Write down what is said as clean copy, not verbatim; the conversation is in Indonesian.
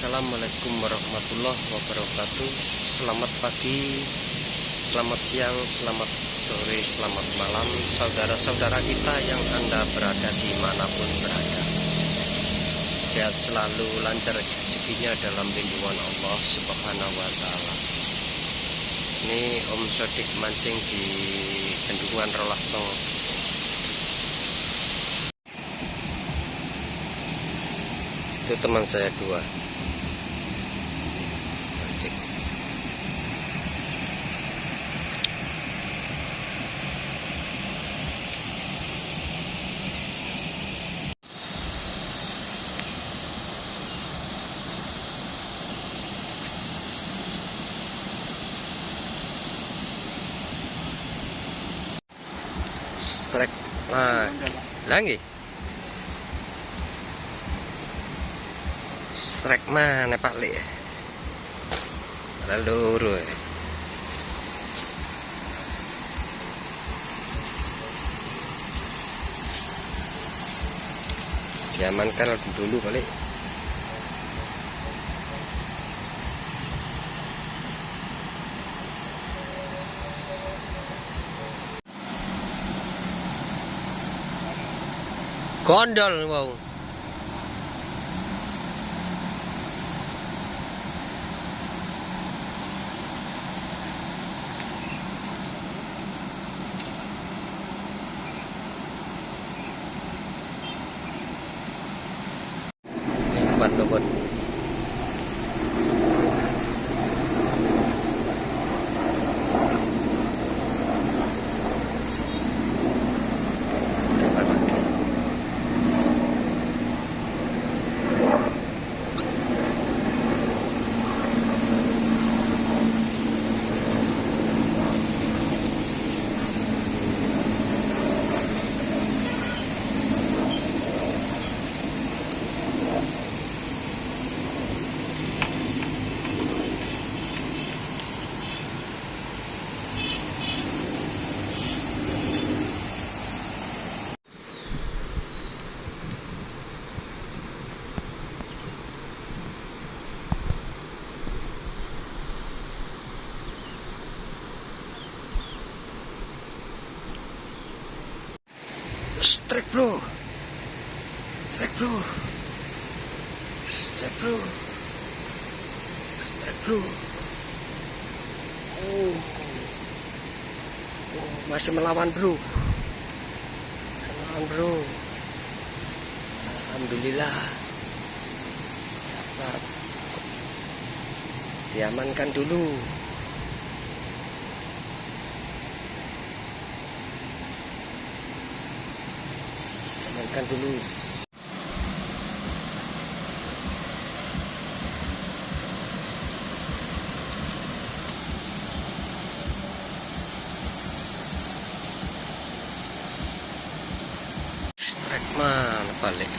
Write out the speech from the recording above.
Assalamualaikum warahmatullahi wabarakatuh. Selamat pagi, selamat siang, selamat sore, selamat malam saudara-saudara kita yang Anda berada dimanapun berada. Sehat selalu, lancar rezekinya dalam lindungan Allah Subhanahu wa Ta'ala. Ini Om Sodik mancing di bendungan Relaksong. Itu teman saya dua mancing. Strike lagi. Strike mana Pak Le? Lalu diamankan dulu kali. Gondol wow. Umpan lobot. Strike bro, strike bro, strike bro, strike bro. Oh, masih melawan bro, melawan bro. Alhamdulillah dapat, diamankan dulu. Amankan dulu. Strike mana balik?